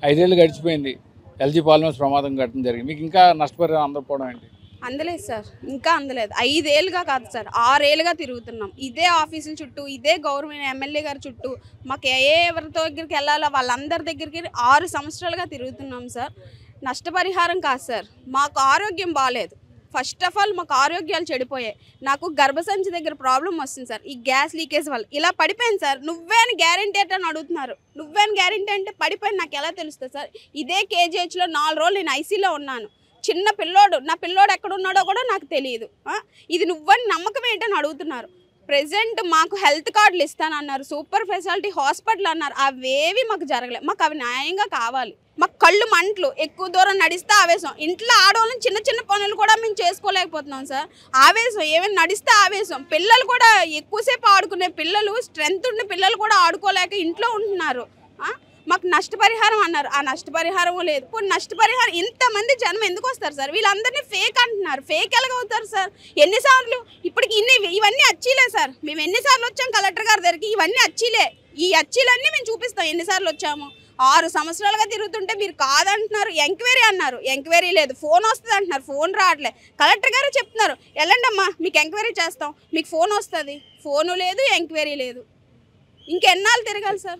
5 ఏళ్ళు గడిచిపోయింది. LG polymers ప్రమాదం ఘటన జరిగింది. మీకు ఇంకా నష్టపరిహారం అందకపోవడం ఏంటి? అందలేదు సార్, ఇంకా అందలేదు. 5 ఏళ్ళుగా కాదు సార్, 6 ఏళ్ళుగా తిరుగుతున్నాం ఇదే ఆఫీసుల చుట్టూ, ఇదే గవర్నమెంట్ ఎమ్మెల్యే గారి చుట్టూ. మాకు ఎవరి దగ్గరికి వెళ్ళాలో వాళ్ళందరి దగ్గరికి 6 సంవత్సరాలుగా తిరుగుతున్నాం సార్. నష్టపరిహారం కాదు సార్, మాకు ఆరోగ్యం బాగాలేదు. ఫస్ట్ ఆఫ్ ఆల్ మాకు ఆరోగ్యాలు చెడిపోయాయి. నాకు గర్భసంచి దగ్గర ప్రాబ్లం వస్తుంది సార్, ఈ గ్యాస్ లీకేజ్ వల్ల ఇలా పడిపోయింది సార్. నువ్వేని గ్యారెంటీ అని అడుగుతున్నారు. నువ్వేని గ్యారెంటీ అంటే పడిపోయింది నాకు ఎలా తెలుస్తుంది సార్? ఇదే కేజీహెచ్లో 4 రోజులు నేను ఐసీలో ఉన్నాను. చిన్న పిల్లోడు, నా పిల్లోడు ఎక్కడున్నాడో కూడా నాకు తెలియదు. ఇది నువ్వని నమ్మకం ఏంటని అడుగుతున్నారు. ప్రెజెంట్ మాకు హెల్త్ కార్డులు ఇస్తానన్నారు, సూపర్ స్పెషాలిటీ హాస్పిటల్ అన్నారు, అవేవి మాకు జరగలేదు. మాకు అవి న్యాయంగా కావాలి. మాకు కళ్ళు మంటలు, ఎక్కువ దూరం నడిస్తే ఆవేశం. ఇంట్లో ఆడవాళ్ళని చిన్న చిన్న పనులు కూడా మేము చేసుకోలేకపోతున్నాం సార్. ఆవేశం, ఏమైనా నడిస్తే ఆవేశం. పిల్లలు కూడా ఎక్కువసేపు ఆడుకునే పిల్లలు, స్ట్రెంత్ ఉన్న పిల్లలు కూడా ఆడుకోలేక ఇంట్లో ఉంటున్నారు. మాకు నష్టపరిహారం అన్నారు, ఆ నష్టపరిహారం లేదు. ఇప్పుడు నష్టపరిహారం ఇంతమంది జనం ఎందుకు వస్తారు సార్? వీళ్ళందరినీ ఫేక్ అంటున్నారు. ఫేక్ ఎలాగవుతారు సార్? ఎన్నిసార్లు ఇప్పటికి ఇవన్నీ అచ్చీలే సార్. మేము ఎన్నిసార్లు వచ్చాం కలెక్టర్ గారి దగ్గరికి, ఇవన్నీ అచ్చీలే. ఈ అచ్చీలన్నీ మేము చూపిస్తాం ఎన్నిసార్లు వచ్చాము. 6 సంవత్సరాలుగా తిరుగుతుంటే మీరు కాదంటున్నారు. ఎంక్వైరీ అన్నారు, ఎంక్వైరీ లేదు. ఫోన్ వస్తుంది అంటున్నారు, ఫోన్ రావట్లేదు. కలెక్టర్ గారు చెప్తున్నారు, వెళ్ళండి అమ్మా మీకు ఎంక్వైరీ చేస్తాం, మీకు ఫోన్ వస్తుంది. ఫోను లేదు, ఎంక్వైరీ లేదు. ఇంకెన్నాళ్ళు తిరగాలి సార్?